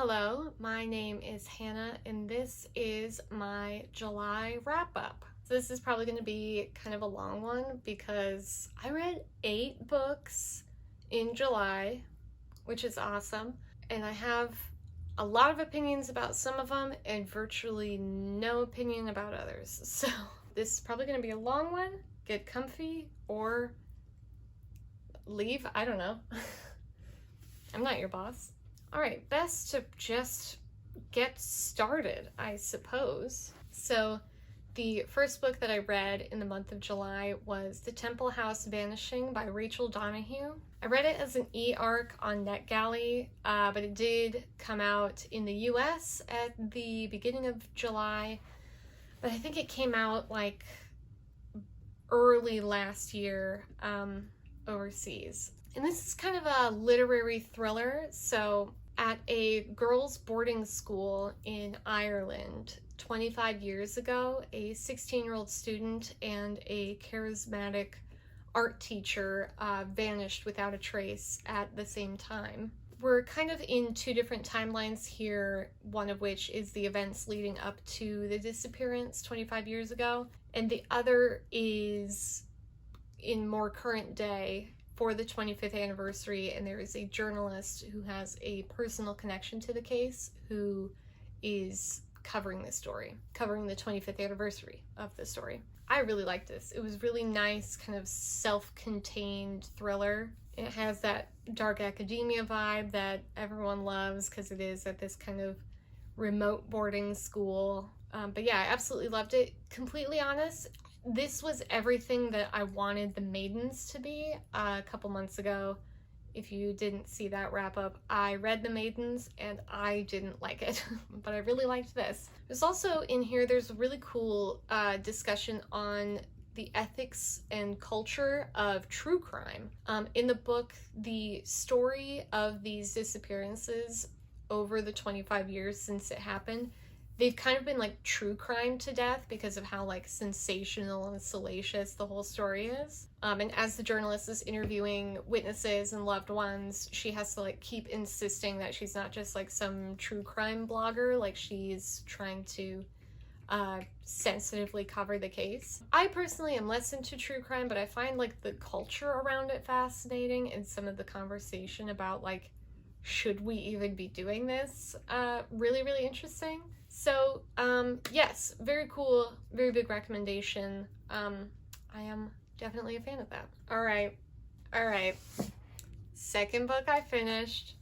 Hello, my name is Hannah and this is my July wrap-up. So this is probably going to be kind of a long one because I read 8 books in July, which is awesome, and I have a lot of opinions about some of them and virtually no opinion about others. So this is probably going to be a long one. Get comfy or leave, I don't know. I'm not your boss. All right, best to just get started, I suppose. So the first book that I read in the month of July was The Temple House Vanishing by Rachel Donahue. I read it as an e-arc on NetGalley, but it did come out in the US at the beginning of July, but I think it came out like early last year overseas. And this is kind of a literary thriller. So at a girls' boarding school in Ireland 25 years ago, a 16-year-old student and a charismatic art teacher vanished without a trace at the same time. We're kind of in 2 different timelines here, one of which is the events leading up to the disappearance 25 years ago, and the other is in more current day for the 25th anniversary, and there is a journalist who has a personal connection to the case who is covering this story, covering the 25th anniversary of the story. I really liked this. It was really nice, kind of self-contained thriller. It has that dark academia vibe that everyone loves because it is at this kind of remote boarding school. But yeah, I absolutely loved it. Completely honest, this was everything that I wanted The Maidens to be. A couple months ago, if you didn't see that wrap up, I read The Maidens and I didn't like it, but I really liked this. There's also in here, there's a really cool discussion on the ethics and culture of true crime. In the book, the story of these disappearances over the 25 years since it happened, they've kind of been like true crime to death because of how like sensational and salacious the whole story is. And as the journalist is interviewing witnesses and loved ones, she has to like keep insisting that she's not just like some true crime blogger, like she's trying to sensitively cover the case. I personally am less into true crime, but I find like the culture around it fascinating and some of the conversation about like, should we even be doing this? Really, really interesting. So, yes, very cool, very big recommendation. I am definitely a fan of that. All right. Second book I finished.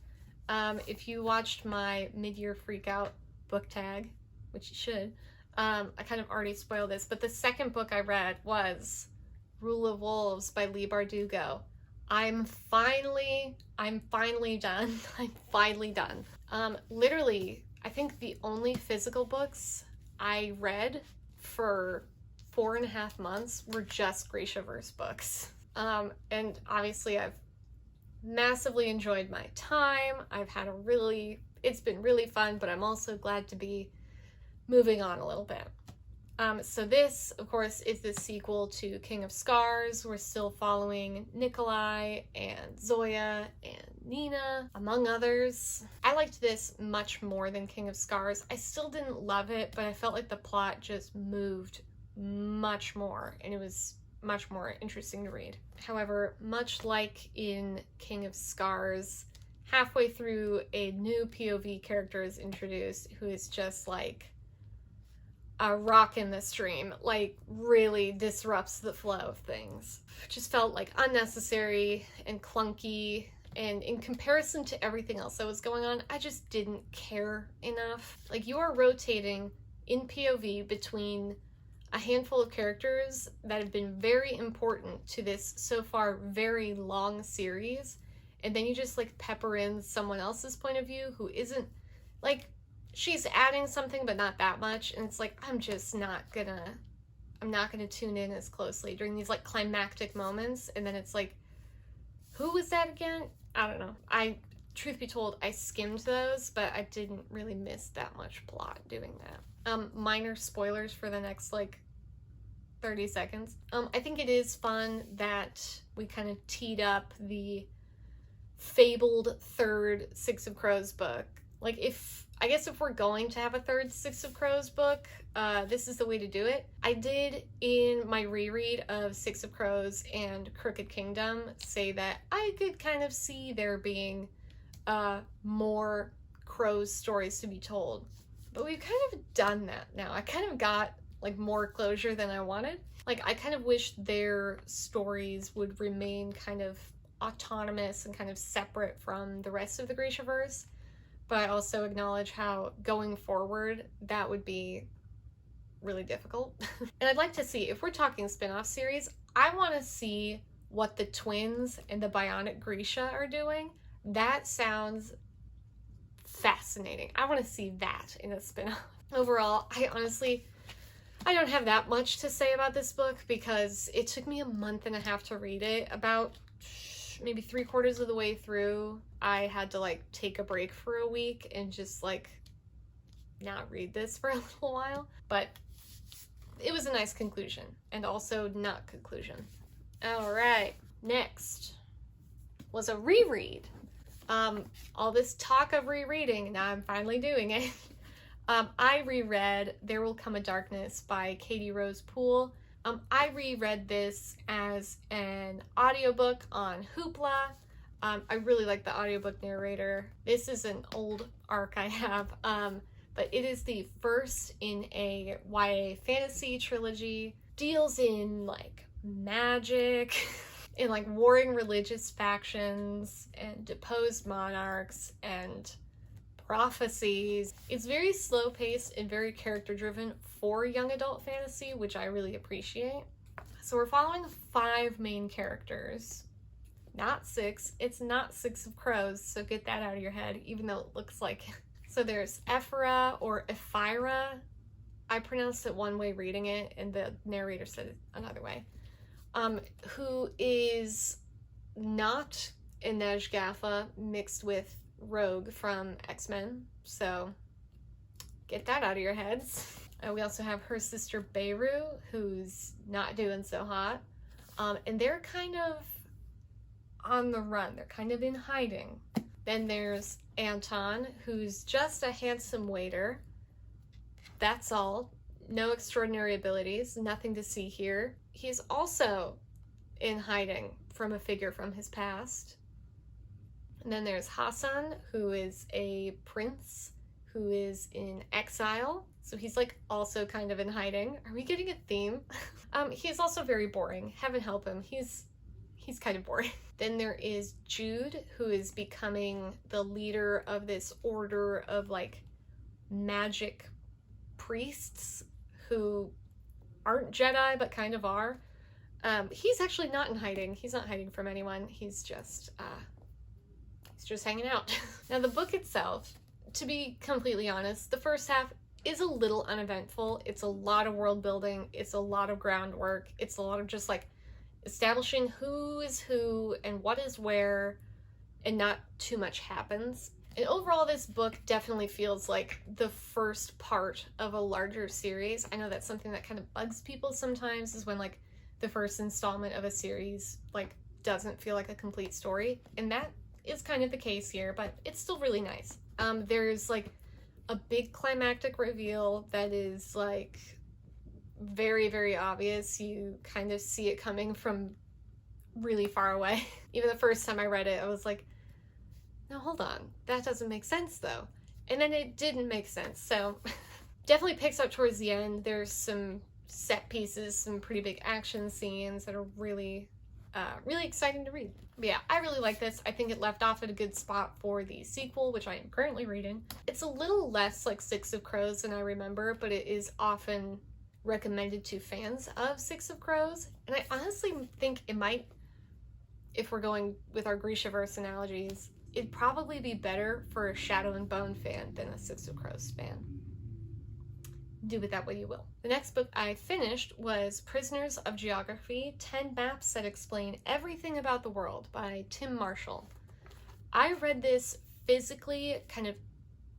If you watched my mid-year freakout book tag, which you should, I kind of already spoiled this, but the second book I read was Rule of Wolves by Leigh Bardugo. I'm finally done. I'm finally done. Literally, I think the only physical books I read for 4.5 months were just Grishaverse books. And obviously I've massively enjoyed my time. It's been really fun, but I'm also glad to be moving on a little bit. So this, of course, is the sequel to King of Scars. We're still following Nikolai and Zoya and Nina, among others. I liked this much more than King of Scars. I still didn't love it, but I felt like the plot just moved much more, and it was much more interesting to read. However, much like in King of Scars, halfway through, a new POV character is introduced who is just like a rock in the stream, like really disrupts the flow of things. It just felt like unnecessary and clunky, and in comparison to everything else that was going on, I just didn't care enough. Like, you are rotating in POV between a handful of characters that have been very important to this so far very long series, and then you just like pepper in someone else's point of view who isn't like, she's adding something, but not that much. And it's like, I'm not gonna tune in as closely during these like climactic moments. And then it's like, who was that again? I don't know. Truth be told, I skimmed those, but I didn't really miss that much plot doing that. Minor spoilers for the next like 30 seconds. I think it is fun that we kind of teed up the fabled third Six of Crows book Like, I guess if we're going to have a third Six of Crows book, this is the way to do it. I did, in my reread of Six of Crows and Crooked Kingdom, say that I could kind of see there being more Crows stories to be told. But we've kind of done that now. I kind of got like more closure than I wanted. Like, I kind of wish their stories would remain kind of autonomous and kind of separate from the rest of the Grishaverse. But I also acknowledge how going forward that would be really difficult. And I'd like to see, if we're talking spin-off series, I want to see what the twins and the Bionic Grisha are doing. That sounds fascinating. I want to see that in a spin-off. Overall, I don't have that much to say about this book because it took me a month and a half to read it. About maybe 3/4 of the way through, I had to like take a break for a week and just like not read this for a little while. But it was a nice conclusion, and also not conclusion. All right, next was a reread. All this talk of rereading, now I'm finally doing it. I reread There Will Come a Darkness by Katie Rose Poole. I reread this as an audiobook on Hoopla. I really like the audiobook narrator. This is an old arc I have, but it is the first in a YA fantasy trilogy. Deals in like magic, in like warring religious factions and deposed monarchs and prophecies. It's very slow paced and very character driven for young adult fantasy, which I really appreciate. So we're following 5 main characters, not 6. It's not Six of Crows, so get that out of your head, even though it looks like it. So there's Ephra, or Ephira. I pronounced it one way reading it, and the narrator said it another way. Who is not Inej Gaffa mixed with Rogue from X-Men, so get that out of your heads. We also have her sister Beirut, who's not doing so hot, and they're kind of on the run. They're kind of in hiding. Then there's Anton, who's just a handsome waiter. That's all. No extraordinary abilities, nothing to see here. He's also in hiding from a figure from his past. And then there's Hassan, who is a prince who is in exile. So he's like also kind of in hiding. Are we getting a theme? He's also very boring. Heaven help him. He's kind of boring. Then there is Jude, who is becoming the leader of this order of like magic priests who aren't Jedi but kind of are. He's actually not in hiding. He's not hiding from anyone. He's just hanging out. Now the book itself, to be completely honest, the first half is a little uneventful. It's a lot of world building. It's a lot of groundwork. It's a lot of just like establishing who is who and what is where, and not too much happens. And overall, this book definitely feels like the first part of a larger series. I know that's something that kind of bugs people sometimes, is when like the first installment of a series like doesn't feel like a complete story. And that is kind of the case here, but it's still really nice. There's like a big climactic reveal that is like very, very obvious. You kind of see it coming from really far away. Even the first time I read it, I was like, no, hold on, that doesn't make sense though. And then it didn't make sense. So definitely picks up towards the end. There's some set pieces, some pretty big action scenes that are really exciting to read. But yeah, I really like this. I think it left off at a good spot for the sequel, which I am currently reading. It's a little less like Six of Crows than I remember, but it is often recommended to fans of Six of Crows. And I honestly think it might, if we're going with our Grishaverse analogies, it'd probably be better for a Shadow and Bone fan than a Six of Crows fan. Do with that what you will. The next book I finished was Prisoners of Geography, 10 Maps That Explain Everything About the World by Tim Marshall. I read this physically kind of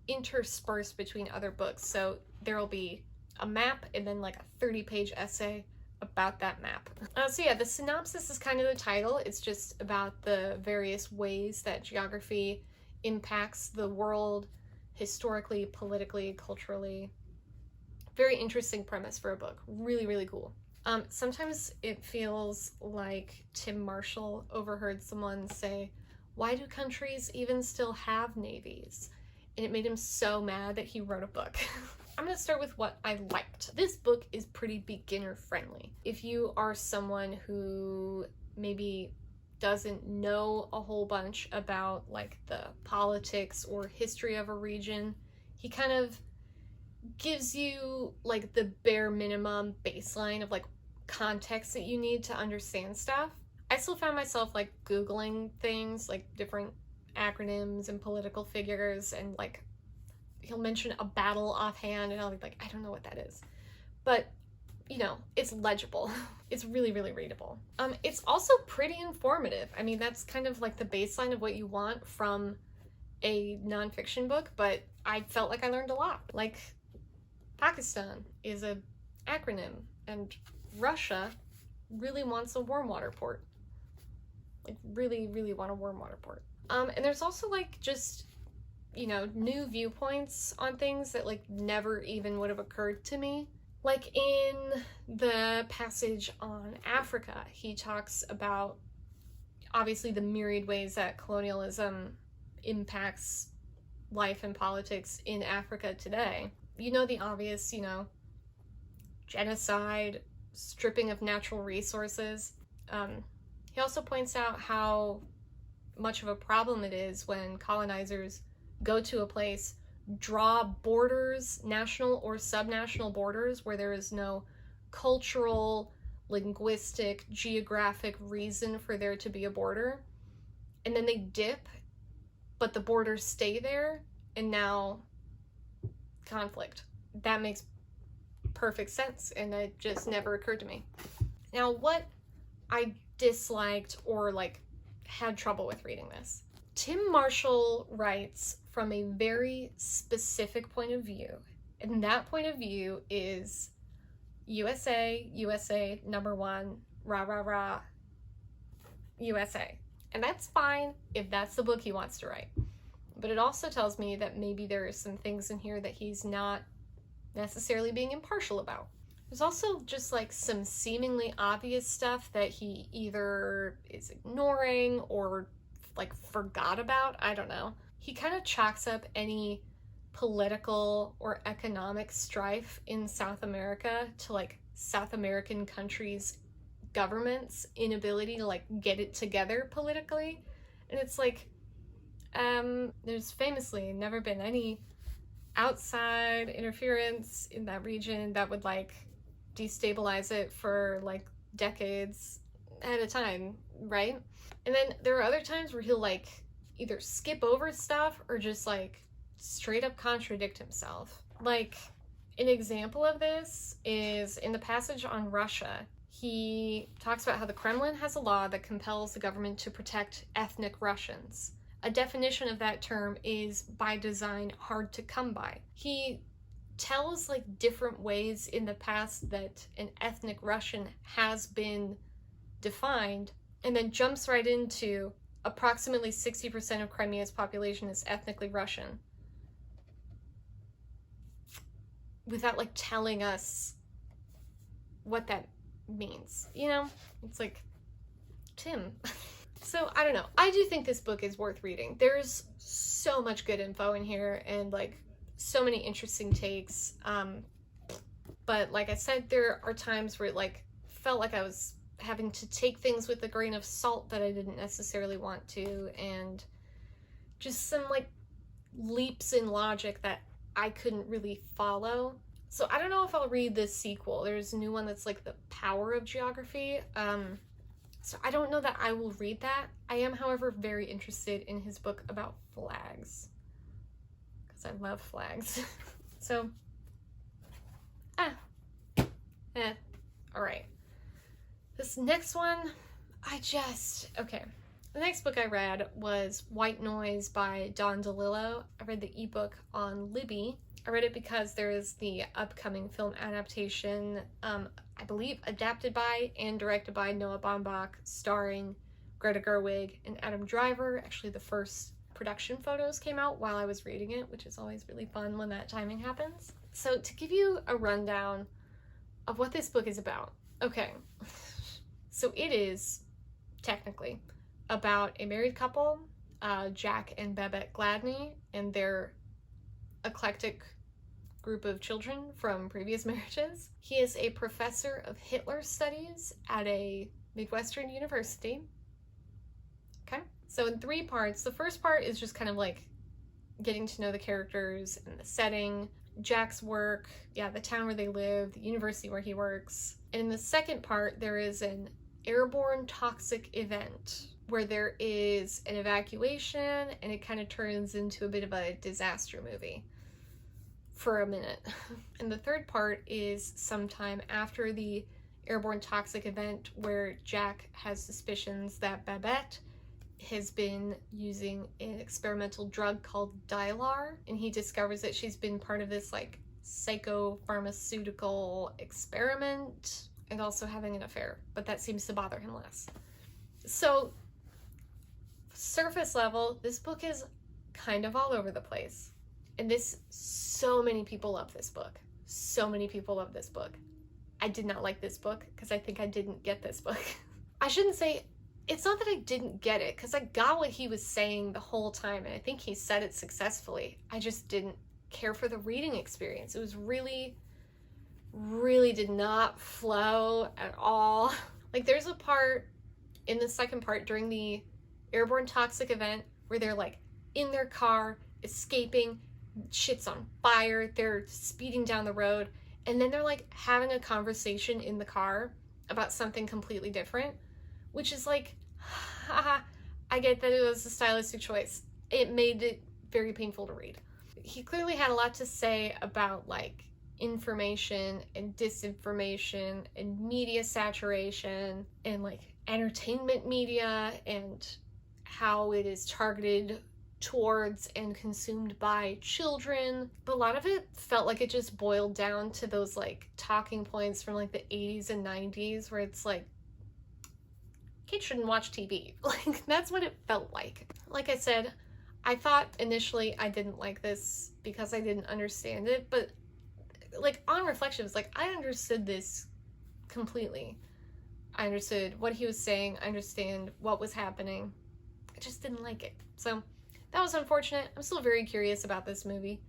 interspersed between other books, so there'll be a map and then like a 30-page essay about that map. So yeah, the synopsis is kind of the title. It's just about the various ways that geography impacts the world historically, politically, culturally. Very interesting premise for a book. Really, really cool. Sometimes it feels like Tim Marshall overheard someone say, "Why do countries even still have navies?" And it made him so mad that he wrote a book. I'm going to start with what I liked. This book is pretty beginner friendly. If you are someone who maybe doesn't know a whole bunch about like the politics or history of a region, he kind of gives you like the bare minimum baseline of like context that you need to understand stuff. I still found myself like Googling things like different acronyms and political figures, and like he'll mention a battle offhand and I'll be like, I don't know what that is. But you know, it's legible. It's really, really readable. It's also pretty informative. I mean, that's kind of like the baseline of what you want from a nonfiction book, but I felt like I learned a lot. Like, Pakistan is an acronym, and Russia really wants a warm water port. Like, really, really want a warm water port. And there's also like just, you know, new viewpoints on things that like never even would have occurred to me. Like in the passage on Africa, he talks about obviously the myriad ways that colonialism impacts life and politics in Africa today. You know, the obvious, you know, genocide, stripping of natural resources. He also points out how much of a problem it is when colonizers go to a place, draw borders, national or subnational borders, where there is no cultural, linguistic, geographic reason for there to be a border, and then they dip, but the borders stay there, and now conflict. That makes perfect sense, and it just never occurred to me. Now, what I disliked or like had trouble with reading this. Tim Marshall writes from a very specific point of view, and that point of view is USA, USA, number one, rah, rah, rah, USA. And that's fine if that's the book he wants to write. But it also tells me that maybe there are some things in here that he's not necessarily being impartial about. There's also just like some seemingly obvious stuff that he either is ignoring or like forgot about. I don't know. He kind of chalks up any political or economic strife in South America to like South American countries' governments' inability to like get it together politically. And it's like, there's famously never been any outside interference in that region that would like destabilize it for like decades at a time, right? And then there are other times where he'll like either skip over stuff or just like straight up contradict himself. Like an example of this is in the passage on Russia. He talks about how the Kremlin has a law that compels the government to protect ethnic Russians. A definition of that term is by design hard to come by. He tells like different ways in the past that an ethnic Russian has been defined, and then jumps right into approximately 60% of Crimea's population is ethnically Russian, without like telling us what that means. You know, it's like, Tim. So I don't know. I do think this book is worth reading. There's so much good info in here and like so many interesting takes. But like I said, there are times where it like felt like I was having to take things with a grain of salt that I didn't necessarily want to, and just some like leaps in logic that I couldn't really follow. So I don't know if I'll read this sequel. There's a new one that's like The Power of Geography. So I don't know that I will read that. I am, however, very interested in his book about flags, because I love flags. So, all right. This next one, okay. The next book I read was White Noise by Don DeLillo. I read the ebook on Libby. I read it because there is the upcoming film adaptation, I believe adapted by and directed by Noah Baumbach, starring Greta Gerwig and Adam Driver. Actually, the first production photos came out while I was reading it, which is always really fun when that timing happens. So to give you a rundown of what this book is about. Okay, so it is technically about a married couple, Jack and Babette Gladney, and their eclectic group of children from previous marriages. He is a professor of Hitler studies at a Midwestern university. Okay, so in 3 parts, the first part is just kind of like getting to know the characters and the setting, Jack's work, the town where they live, the university where he works. And in the second part, there is an airborne toxic event where there is an evacuation, and it kind of turns into a bit of a disaster movie for a minute. And the third part is sometime after the airborne toxic event where Jack has suspicions that Babette has been using an experimental drug called Dylar, and he discovers that she's been part of this like psychopharmaceutical experiment and also having an affair, but that seems to bother him less. So surface level, this book is kind of all over the place. And so many people love this book. So many people love this book. I did not like this book because I think I didn't get this book. I shouldn't say, it's not that I didn't get it, because I got what he was saying the whole time, and I think he said it successfully. I just didn't care for the reading experience. It was really did not flow at all. Like, there's a part in the second part during the airborne toxic event where they're like in their car, escaping, shit's on fire, they're speeding down the road, and then they're like having a conversation in the car about something completely different, which is like, haha, I get that it was a stylistic choice. It made it very painful to read. He clearly had a lot to say about like information and disinformation and media saturation and like entertainment media and how it is targeted towards and consumed by children. But a lot of it felt like it just boiled down to those like talking points from like the 80s and 90s where it's like, kids shouldn't watch TV. Like, that's what it felt like. Like I said, I thought initially I didn't like this because I didn't understand it, but like on reflection, it's like I understood this completely. I understood what he was saying. I understand what was happening. I just didn't like it. So that was unfortunate. I'm still very curious about this movie.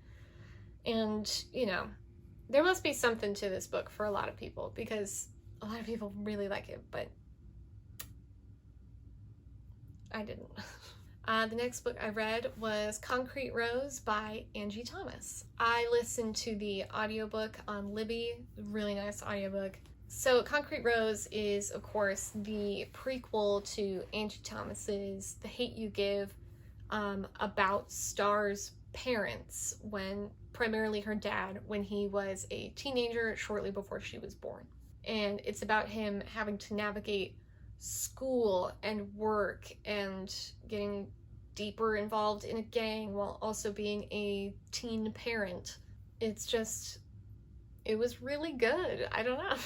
And, you know, there must be something to this book for a lot of people because a lot of people really like it, but I didn't. The next book I read was Concrete Rose by Angie Thomas. I listened to the audiobook on Libby, really nice audiobook. So Concrete Rose is, of course, the prequel to Angie Thomas's The Hate U Give, about Star's parents, when primarily her dad, when he was a teenager shortly before she was born. And it's about him having to navigate school and work and getting deeper involved in a gang while also being a teen parent. It's just, it was really good. I don't know.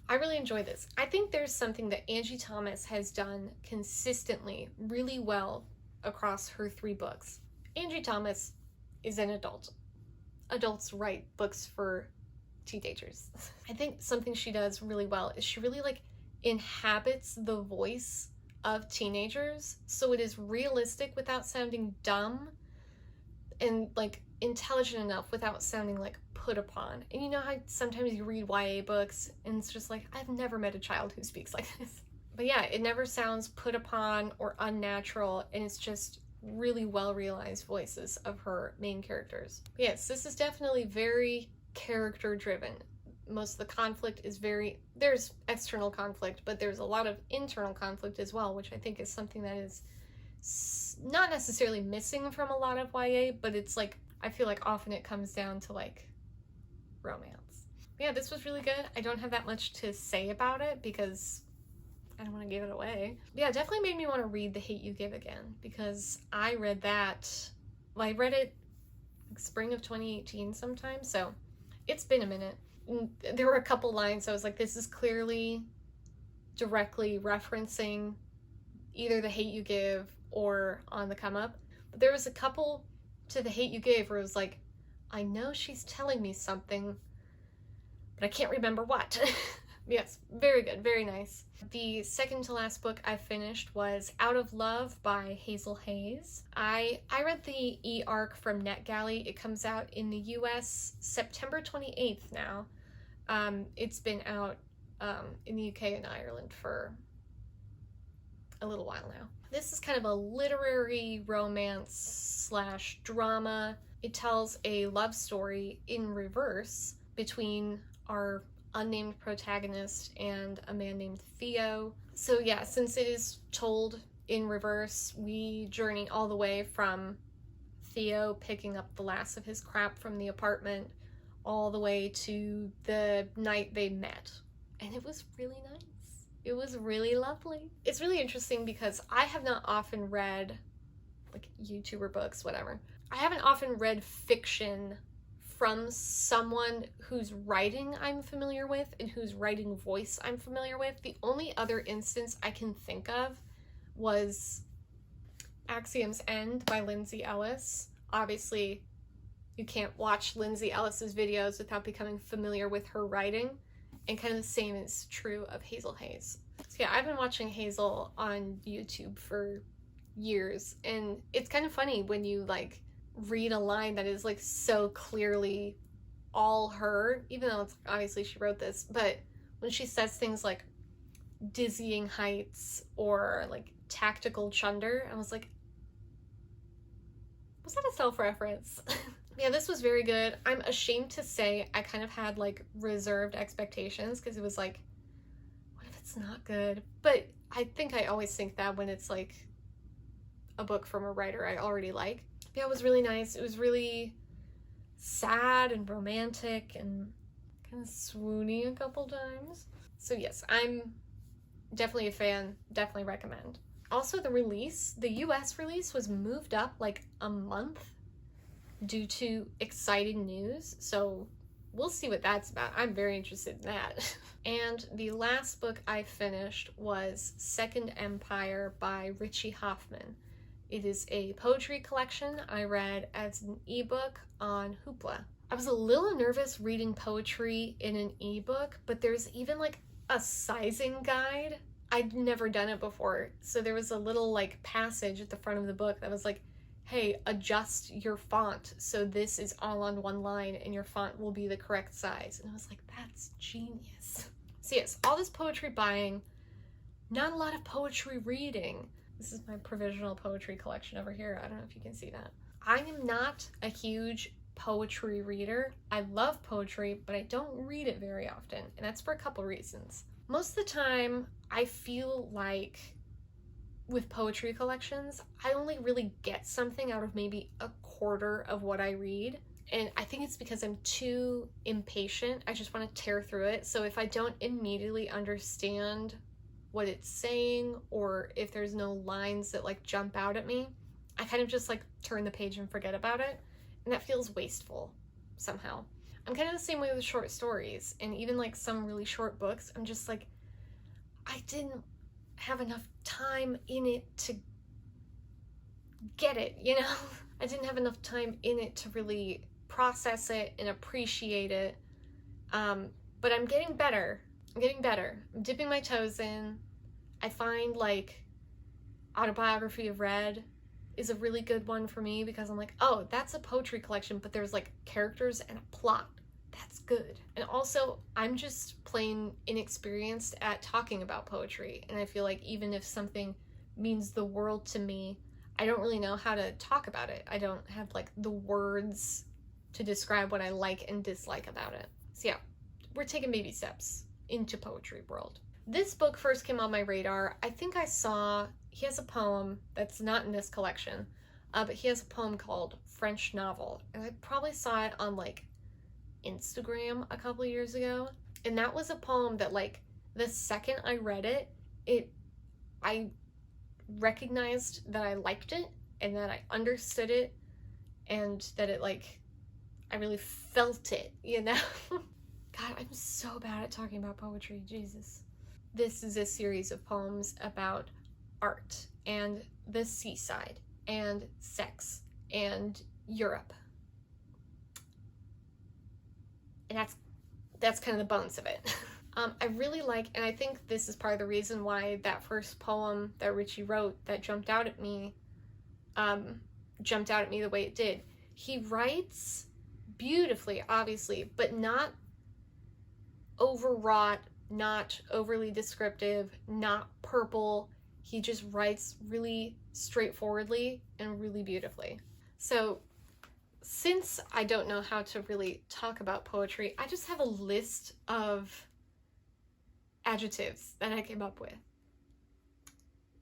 I really enjoy this. I think there's something that Angie Thomas has done consistently really well across her 3 books. Angie Thomas is an adult. Adults write books for teenagers. I think something she does really well is she really like inhabits the voice of teenagers, so it is realistic without sounding dumb, and like intelligent enough without sounding like put upon. And you know how sometimes you read YA books and it's just like, I've never met a child who speaks like this. But yeah, it never sounds put upon or unnatural, and it's just really well realized voices of her main characters. But yes, this is definitely very character driven. Most of the conflict is there's external conflict, but there's a lot of internal conflict as well, which I think is something that is not necessarily missing from a lot of YA, but it's like, I feel like often it comes down to like romance. But yeah, this was really good. I don't have that much to say about it because I don't want to give it away. But yeah, it definitely made me want to read The Hate U Give again, because I read that, well, I read it like spring of 2018 sometime, so it's been a minute. There were a couple lines I was like, this is clearly directly referencing either The Hate U Give or On the Come Up, But there was a couple to The Hate You Gave where it was like, I know she's telling me something, but I can't remember what. Yes, very good, very nice. The second to last book I finished was Out of Love by Hazel Hayes. I read the e-arc from NetGalley. It comes out in the US September 28th now. It's been out in the UK and Ireland for a little while now. This is kind of a literary romance / drama. It tells a love story in reverse between our unnamed protagonist and a man named Theo. So yeah, since it is told in reverse, we journey all the way from Theo picking up the last of his crap from the apartment all the way to the night they met. And it was really nice. It was really lovely. It's really interesting because I have not often read, like, YouTuber books, whatever. I haven't often read fiction from someone whose writing I'm familiar with and whose writing voice I'm familiar with. The only other instance I can think of was Axiom's End by Lindsay Ellis. Obviously, you can't watch Lindsay Ellis's videos without becoming familiar with her writing, and kind of the same is true of Hazel Hayes. So yeah, I've been watching Hazel on YouTube for years, and it's kind of funny when you like read a line that is like so clearly all her, even though it's obviously she wrote this, but when she says things like dizzying heights or like tactical chunder, I was like, was that a self-reference? Yeah, this was very good. I'm ashamed to say I kind of had like reserved expectations because it was like, what if it's not good? But I think I always think that when it's like a book from a writer I already like. Yeah, it was really nice. It was really sad and romantic and kind of swoony a couple times. So yes, I'm definitely a fan, definitely recommend. Also, the US release was moved up like a month due to exciting news, so we'll see what that's about. I'm very interested in that. And the last book I finished was Second Empire by Richie Hoffman. It is a poetry collection I read as an ebook on Hoopla. I was a little nervous reading poetry in an ebook, but there's even like a sizing guide. I'd never done it before, so there was a little like passage at the front of the book that was like, hey, adjust your font so this is all on one line and your font will be the correct size. And I was like, that's genius. So yes, all this poetry buying, not a lot of poetry reading. This is my provisional poetry collection over here. I don't know if you can see that. I am not a huge poetry reader. I love poetry, but I don't read it very often, and that's for a couple reasons. Most of the time, I feel like with poetry collections, I only really get something out of maybe a quarter of what I read. And I think it's because I'm too impatient. I just want to tear through it. So if I don't immediately understand what it's saying, or if there's no lines that like jump out at me, I kind of just like turn the page and forget about it. And that feels wasteful somehow. I'm kind of the same way with short stories, and even like some really short books. I'm just like, I didn't have enough time in it to get it, you know? I didn't have enough time in it to really process it and appreciate it. But I'm getting better. I'm dipping my toes in. I find like Autobiography of Red is a really good one for me because I'm like, oh, that's a poetry collection, but there's like characters and a plot. That's good. And also, I'm just plain inexperienced at talking about poetry, and I feel like even if something means the world to me, I don't really know how to talk about it. I don't have like the words to describe what I like and dislike about it. So yeah, we're taking baby steps into poetry world. This book first came on my radar. I think I saw, he has a poem that's not in this collection, but he has a poem called French Novel, and I probably saw it on like Instagram a couple of years ago, and that was a poem that like the second I read it, I recognized that I liked it and that I understood it and that it like I really felt it, you know? God, I'm so bad at talking about poetry, Jesus. This is a series of poems about art and the seaside and sex and Europe. And that's kind of the bones of it. I really like, and I think this is part of the reason why that first poem that Richie wrote that jumped out at me the way it did. He writes beautifully, obviously, but not overwrought, not overly descriptive, not purple. He just writes really straightforwardly and really beautifully. So since I don't know how to really talk about poetry, I just have a list of adjectives that I came up with.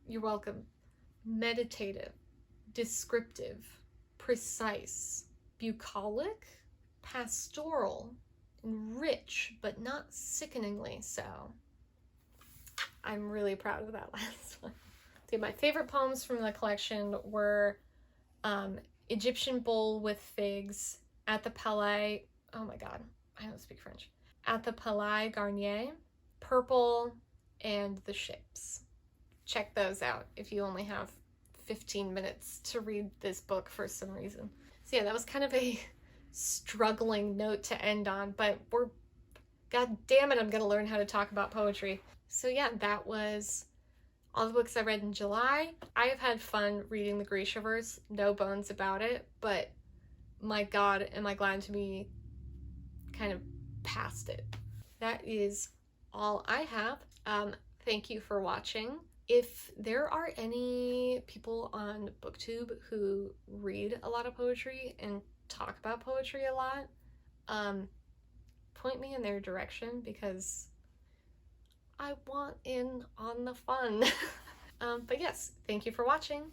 You're welcome. Meditative, descriptive, precise, bucolic, pastoral, and rich, but not sickeningly so. I'm really proud of that last one. Okay, my favorite poems from the collection were Egyptian Bowl with Figs, At the Palais, oh my god, I don't speak French, At the Palais Garnier, Purple, and The Ships. Check those out if you only have 15 minutes to read this book for some reason. So yeah, that was kind of a struggling note to end on, but god damn it, I'm gonna learn how to talk about poetry. So yeah, that was all the books I read in July. I have had fun reading the Grishaverse, no bones about it, but my god, am I glad to be kind of past it. That is all I have. Thank you for watching. If there are any people on BookTube who read a lot of poetry and talk about poetry a lot, point me in their direction because I want in on the fun. But yes, thank you for watching.